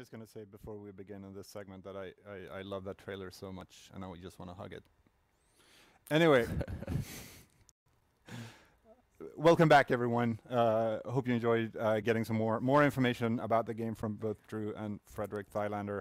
just going to say before we begin in this segment that I love that trailer so much, and I just want to hug it. Anyway, welcome back, everyone. Hope you enjoyed getting some more information about the game from both Drew and Frederick Thylander.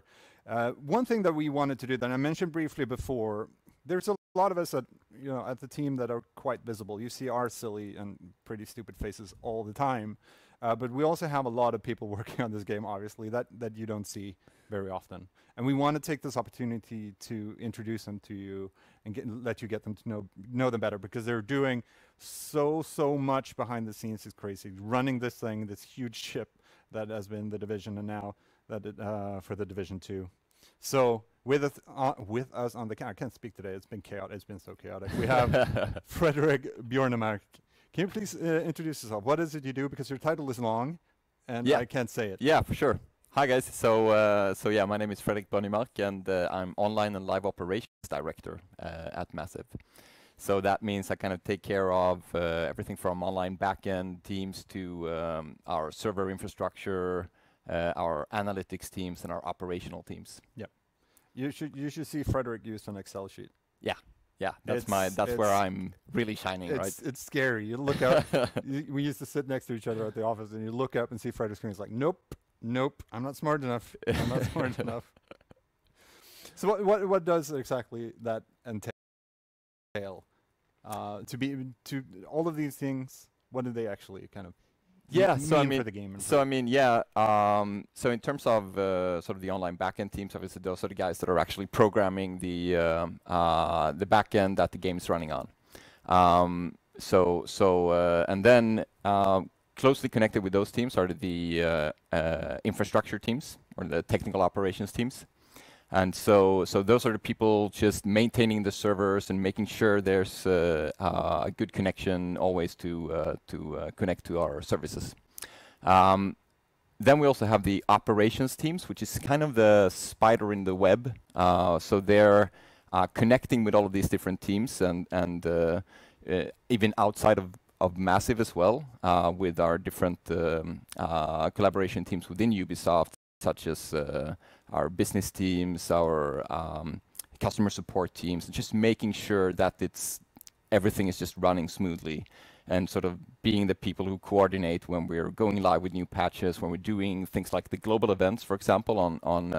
One thing that we wanted to do that I mentioned briefly before, there's a lot of us at the team that are quite visible. You see our silly and pretty stupid faces all the time. But we also have a lot of people working on this game, obviously, that you don't see very often. And we want to take this opportunity to introduce them to you and let you get them to know them better, because they're doing so much behind the scenes. It's crazy. Running this thing, this huge ship that has been the Division, and now that for the Division 2. So with us on the camera, I can't speak today. It's been chaotic. It's been so chaotic. We have Frederick Bjornemark. Can you please introduce yourself? What is it you do? Because your title is long, and I can't say it. Yeah, for sure. Hi, guys. So yeah, my name is Fredrik Bjornemark, and I'm Online and Live Operations Director at Massive. So that means I kind of take care of everything from online backend teams to our server infrastructure, our analytics teams, and our operational teams. Yep. You should see Frederick use an Excel sheet. Yeah, that's where I'm really shining, right? It's scary. You look up. We used to sit next to each other at the office, and you look up and see Frederick's screen. It's like, nope, I'm not smart enough. I'm not smart enough. So what does exactly that entail? To all of these things, what do they actually kind of mean for the game? So in terms of sort of the online backend teams, obviously those are the guys that are actually programming the backend that the game is running on. And then closely connected with those teams are the infrastructure teams, or the technical operations teams. And so those are the people just maintaining the servers and making sure there's a good connection always to connect to our services. Then we also have the operations teams, which is kind of the spider in the web. So they're connecting with all of these different teams and even outside of Massive as well, with our different collaboration teams within Ubisoft, such as our business teams, our customer support teams, and just making sure that everything is just running smoothly, and sort of being the people who coordinate when we're going live with new patches, when we're doing things like the global events, for example, on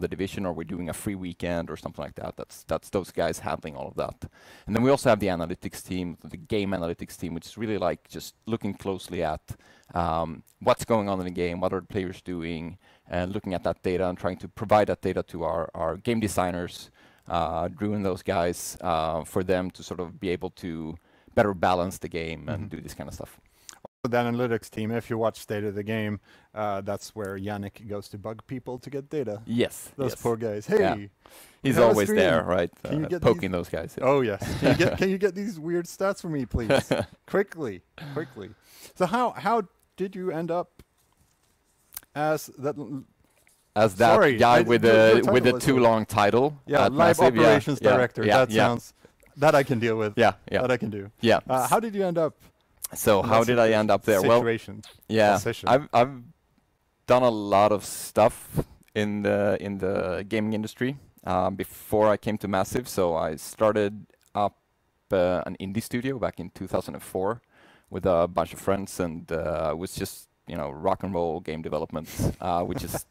the Division, or we're doing a free weekend or something like that. That's those guys handling all of that. And then we also have the analytics team, the game analytics team, which is really like just looking closely at what's going on in the game, what are the players doing, and looking at that data and trying to provide that data to our game designers, Drew and those guys, for them to sort of be able to better balance the game and do this kind of stuff. The analytics team, if you watch State of the Game, that's where Yannick goes to bug people to get data. Yes. Those poor guys. Hey, yeah. He's always there, right? Poking those guys. Yeah. Oh yes. Can you get these weird stats for me, please? quickly. So how did you end up as that guy with the too long title? Yeah, Live Operations Director. That I can deal with. Yeah. That I can do. Yeah. How did you end up? So how did I end up there? Situation. Well, yeah, I've done a lot of stuff in the gaming industry before I came to Massive. So I started up an indie studio back in 2004 with a bunch of friends, and it was just rock and roll game development, we just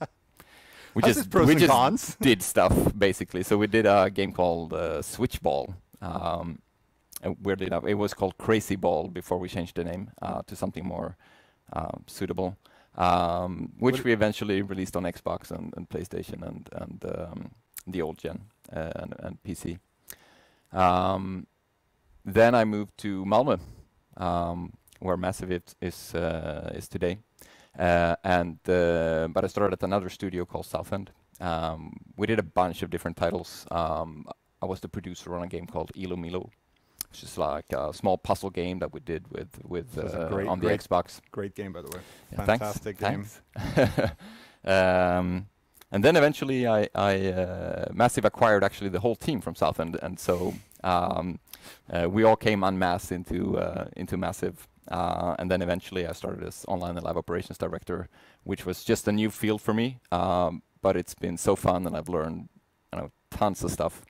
did stuff basically. So we did a game called Switchball. Weirdly enough, it was called Crazy Ball before we changed the name to something more suitable, which we eventually released on Xbox and PlayStation and the old gen and PC. Then I moved to Malmö, where Massive is today, but I started at another studio called Southend. We did a bunch of different titles. I was the producer on a game called Ilo Milo, which is like a small puzzle game that we did with on the Xbox. Great game, by the way. Yeah, fantastic game. And then eventually, Massive acquired actually the whole team from Southend, and so we all came en masse into Massive and then eventually I started as online and live operations director, which was just a new field for me. But it's been so fun, and I've learned, tons of stuff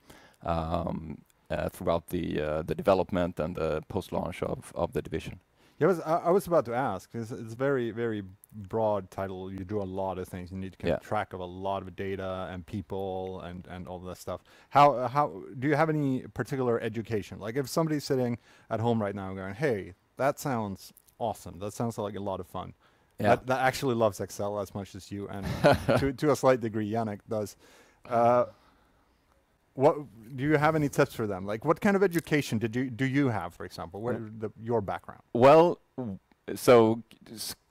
throughout the development and the post-launch of the division. Yeah, I was about to ask. It's very, very broad title. You do a lot of things. You need to keep track of a lot of data and people and all that stuff. How do you have any particular education? Like if somebody's sitting at home right now going, "Hey, that sounds awesome. That sounds like a lot of fun." Yeah. That actually loves Excel as much as you, and to a slight degree, Yannick does. What do you have any tips for them? Like, what kind of education do you have, for example? What your background? Well, so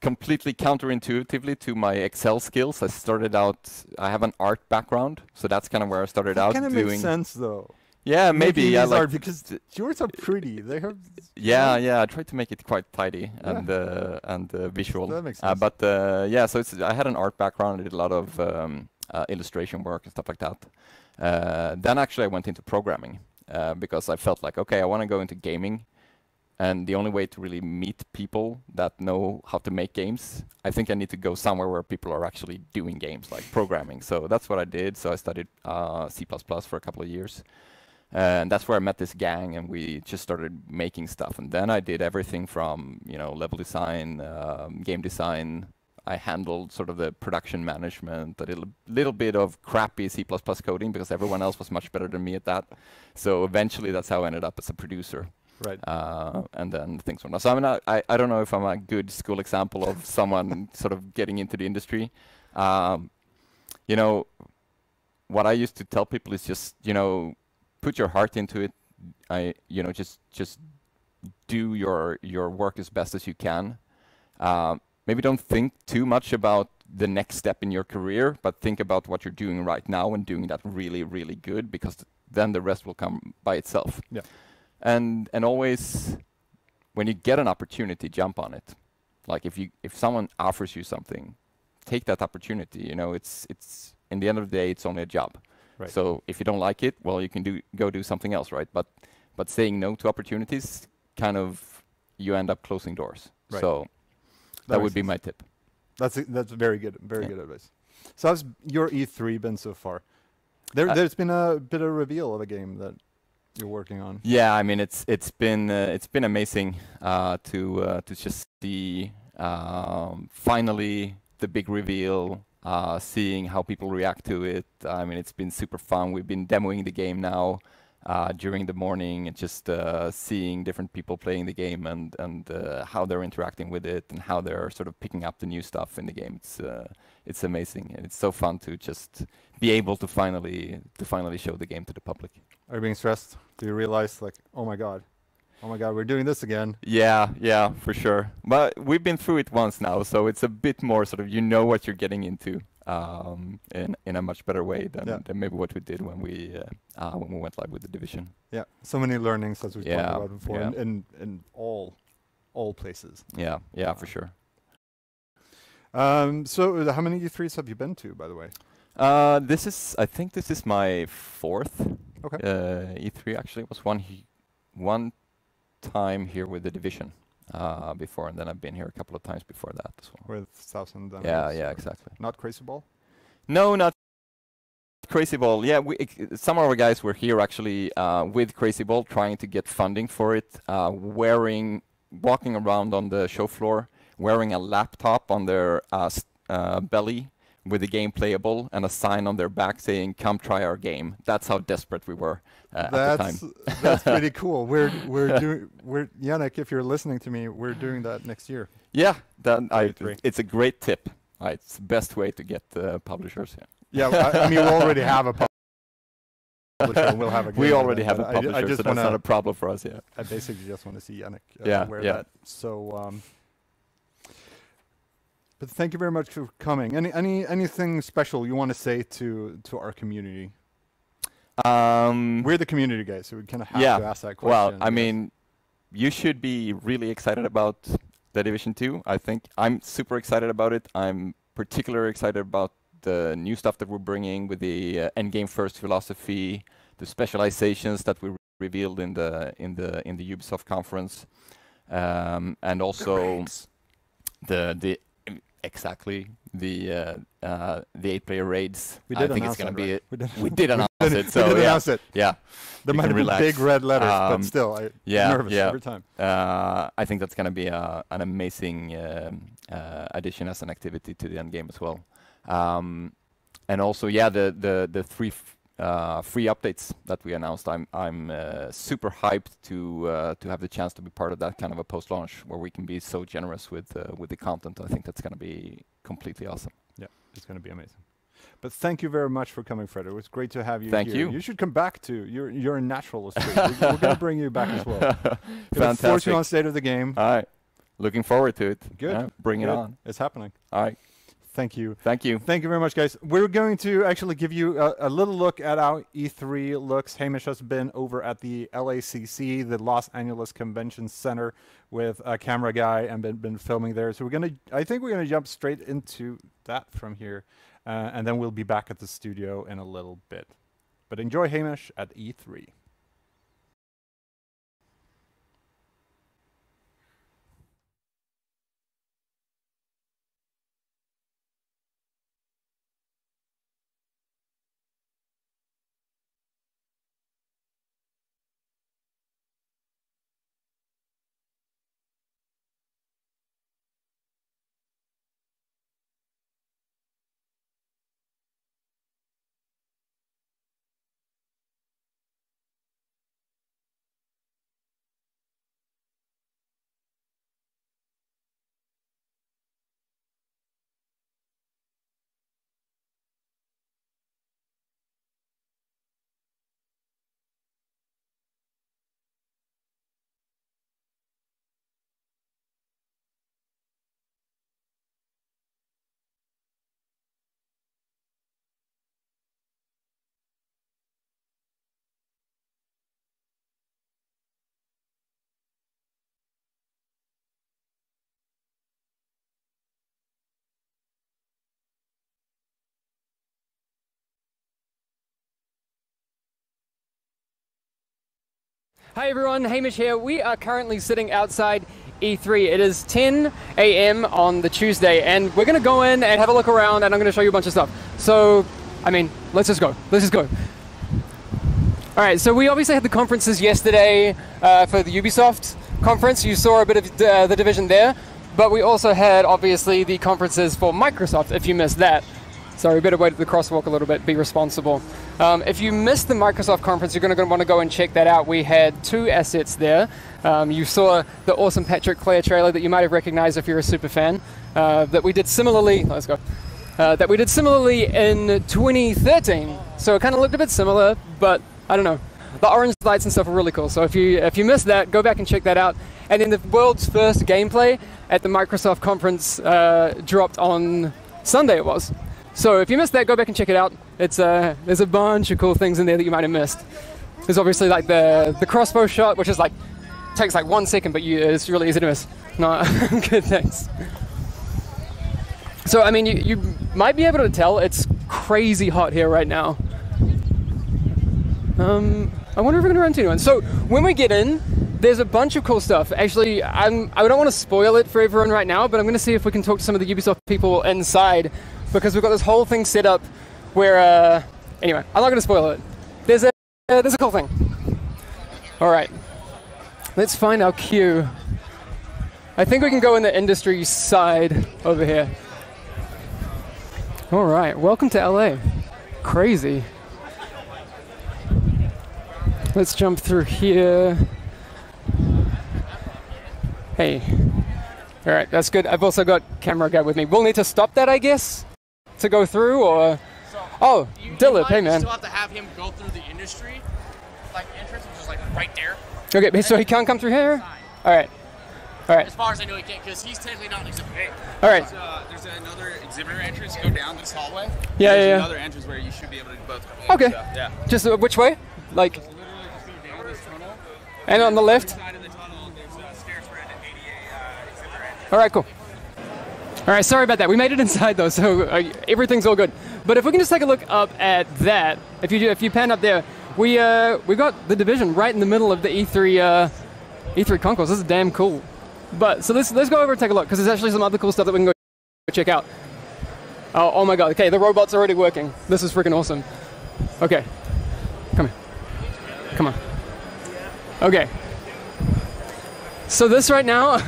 completely counterintuitively to my Excel skills, I have an art background, so that's kind of where I started out. Kind of makes sense, though. Yeah, maybe. I like because yours are pretty. They have. Yeah. I tried to make it quite tidy and visual. That makes sense. But so I had an art background. I did a lot of illustration work and stuff like that. Then actually I went into programming because I felt like, okay, I want to go into gaming, and the only way to really meet people that know how to make games, I think I need to go somewhere where people are actually doing games, like programming. So that's what I did. So I studied C++ for a couple of years, and that's where I met this gang, and we just started making stuff. And then I did everything from level design, game design. I handled sort of the production management, a little bit of crappy C++ coding because everyone else was much better than me at that. So eventually that's how I ended up as a producer. Right. And then things went on. So I don't know if I'm a good school example of someone sort of getting into the industry. What I used to tell people is just, put your heart into it. Just do your work as best as you can. Maybe don't think too much about the next step in your career, but think about what you're doing right now and doing that really, really good, because then the rest will come by itself. Yeah. And always, when you get an opportunity, jump on it. Like if someone offers you something, take that opportunity. It's in the end of the day, it's only a job. Right. So if you don't like it, well, you can go do something else, right? But saying no to opportunities, kind of, you end up closing doors. Right. So that would be my tip. That's very good, good advice. So how's your E3 been so far? There's been a bit of reveal of a game that you're working on. Yeah, I mean it's been amazing to just see finally the big reveal, seeing how people react to it. I mean, it's been super fun. We've been demoing the game now during the morning, and just seeing different people playing the game and how they're interacting with it and how they're sort of picking up the new stuff in the game. It's amazing, and it's so fun to just be able to finally show the game to the public. Are you being stressed? Do you realize, like, oh my god, we're doing this again? Yeah, for sure. But we've been through it once now, so it's a bit more sort of, what you're getting into in a much better way than maybe what we did when we went live with the division. Yeah, so many learnings, as we talked about before, in all places. Yeah, for sure. So how many E3s have you been to, by the way? I think this is my fourth. Okay. E3 actually was one time here with the division before, and then I've been here a couple of times before that as well. With Thousand. Yeah, exactly. Not Crazy Ball? No, not Crazy Ball. Yeah, some of our guys were here actually with Crazy Ball, trying to get funding for it, walking around on the show floor, wearing a laptop on their belly with the game playable and a sign on their back saying, "Come try our game." That's how desperate we were at the time. That's pretty cool. We're Yannick, if you're listening to me, we're doing that next year. Yeah, it's a great tip. It's the best way to get publishers. Yeah, I mean, we already have a publisher. We'll have a game. We already have a publisher, so that's not a problem for us. Yeah. I basically just want to see Yannick wear that. So. But thank you very much for coming. Anything special you want to say to our community? We're the community guys, so we kind of have to ask that question. Well, I mean, you should be really excited about the Division 2. I think I'm super excited about it. I'm particularly excited about the new stuff that we're bringing with the endgame first philosophy, the specializations that we revealed in the Ubisoft conference. and also the 8-player raids. I think it's going to be. We did announce it. So we did announce it. Yeah. There might have been big red letters, but still, I'm nervous every time. I think that's going to be an amazing addition as an activity to the end game as well. And also, the 3 free updates that we announced. I'm super hyped to have the chance to be part of that kind of a post-launch where we can be so generous with the content. I think that's going to be completely awesome. Yeah, it's going to be amazing. But thank you very much for coming, Fredrik. It was great to have you here. Thank you. You should come back too. You're a naturalist. We're going to bring you back as well. Fantastic. Force you on State of the Game. All right. Looking forward to it. Good. Bring it on. It's happening. All right. Thank you. Thank you. Thank you very much, guys. We're going to actually give you a little look at our E3 looks. Hamish has been over at the LACC, the Los Angeles Convention Center, with a camera guy and been filming there. So I think we're gonna jump straight into that from here, and then we'll be back at the studio in a little bit. But enjoy Hamish at E3. Hi everyone, Hamish here. We are currently sitting outside E3. It is 10 a.m. on the Tuesday, and we're going to go in and have a look around, and I'm going to show you a bunch of stuff. So, I mean, let's just go. Let's just go. All right, so we obviously had the conferences yesterday for the Ubisoft conference. You saw a bit of the Division there, but we also had, obviously, the conferences for Microsoft, if you missed that. Sorry, better wait at the crosswalk a little bit, be responsible. If you missed the Microsoft conference, you're going to want to go and check that out. We had 2 assets there. You saw the awesome Patrick Clare trailer that you might have recognized if you're a super fan, that we did similarly, let's go, that we did similarly in 2013. So it kind of looked a bit similar, but I don't know. The orange lights and stuff are really cool. So if you missed that, go back and check that out. And then the world's first gameplay at the Microsoft conference dropped on Sunday it was. So if you missed that, go back and check it out. It's there's a bunch of cool things in there that you might have missed. There's obviously like the crossbow shot, which is like takes like 1 second, but it's really easy to miss. No, good, thanks. So I mean, you might be able to tell it's crazy hot here right now. I wonder if we're gonna run into anyone. So when we get in, there's a bunch of cool stuff. Actually, I don't want to spoil it for everyone right now, but I'm gonna see if we can talk to some of the Ubisoft people inside, because we've got this whole thing set up where, anyway, I'm not going to spoil it. There's a cool thing. All right, let's find our queue. I think we can go in the industry side over here. All right, welcome to LA. Crazy. Let's jump through here. Hey. All right, that's good. I've also got camera guy with me. We'll need to stop that, I guess, to go through, or... Oh, Dylan, hey man. You still have to have him go through the industry, like entrance, which is like right there. Okay, so he can't come through here? All right. All right. As far as I know, he can't, because he's technically not an exhibitor. Hey, all right. There's another exhibitor entrance. Go down this hallway. Yeah, there's another entrance where you should be able to both come in. Okay. Stuff. Yeah. Just which way? Like. Literally just go down this tunnel. And on the left? Side of the tunnel, there's stairs for an ADA exhibitor entrance. All right, cool. All right, sorry about that. We made it inside though, so everything's all good. But if we can just take a look up at that, if you pan up there, we got the Division right in the middle of the E3 concourse. This is damn cool. But so let's go over and take a look because there's actually some other cool stuff that we can go check out. Oh my god! Okay, the robot's already working. This is freaking awesome. Okay, come here. Come on. Okay. So this right now,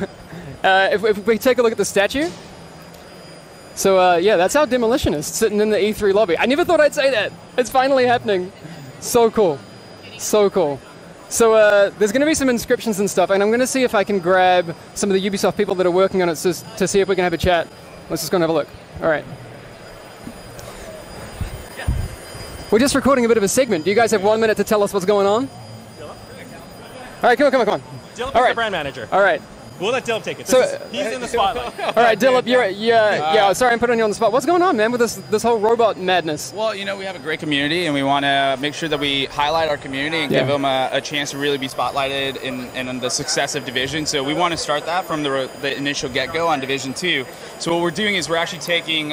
if we take a look at the statue. So yeah, that's our demolitionist sitting in the E3 lobby. I never thought I'd say that. It's finally happening. So cool. So cool. So there's going to be some inscriptions and stuff, and I'm going to see if I can grab some of the Ubisoft people that are working on it to see if we can have a chat. Let's just go and have a look. All right. We're just recording a bit of a segment. Do you guys have 1 minute to tell us what's going on? All right, come on. Dillip All is right. the brand manager. All right. We'll let Dillip take it. So, He's in the spotlight. All right, Dillip, yeah. Sorry, I'm putting you on the spot. What's going on, man, with this whole robot madness? Well, you know, we have a great community, and we want to make sure that we highlight our community and give them a chance to really be spotlighted in the success of Division. So we want to start that from the initial get-go on Division 2. So what we're doing is we're actually taking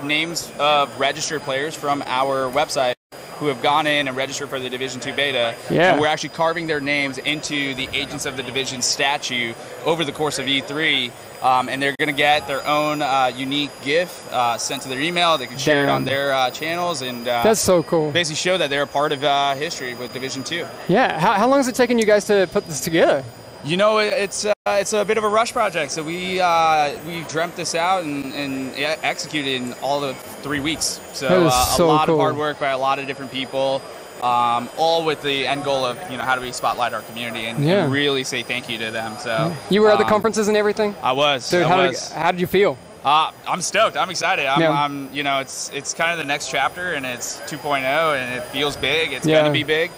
names of registered players from our website who have gone in and registered for the Division 2 beta. Yeah. And we're actually carving their names into the Agents of the Division statue over the course of E3. And they're going to get their own unique GIF sent to their email. They can share it on their channels and that's so cool. Basically show that they're a part of history with Division 2. Yeah. How long has it taken you guys to put this together? You know, it's a bit of a rush project. So we dreamt this out and executed in all of 3 weeks. So, so a lot cool. of hard work by a lot of different people, all with the end goal of, you know, how do we spotlight our community and really say thank you to them. So you were at the conferences and everything? I was. Dude, how did you feel? I'm stoked. I'm excited. I'm you know, it's kind of the next chapter, and it's 2.0, and it feels big. It's going to be big.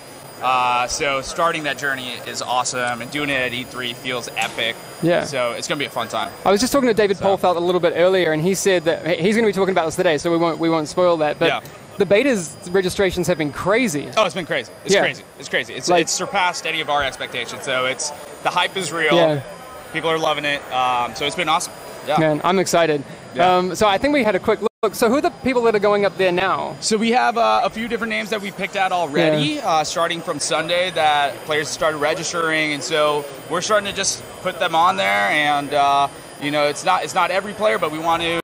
So starting that journey is awesome, and doing it at E3 feels epic. Yeah. So it's going to be a fun time. I was just talking to David Polfelt a little bit earlier, and he said that he's going to be talking about this today, so we won't spoil that. But the beta's registrations have been crazy. Oh, it's been crazy. It's crazy. It's crazy. It's surpassed any of our expectations. So the hype is real. Yeah. People are loving it. So it's been awesome. Yeah. Man, I'm excited. Yeah. So I think we had a quick look. So who are the people that are going up there now? So we have a few different names that we picked out already, starting from Sunday that players started registering, and so we're starting to just put them on there. And you know, it's not every player, but we want to.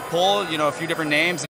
Pull, you know, a few different names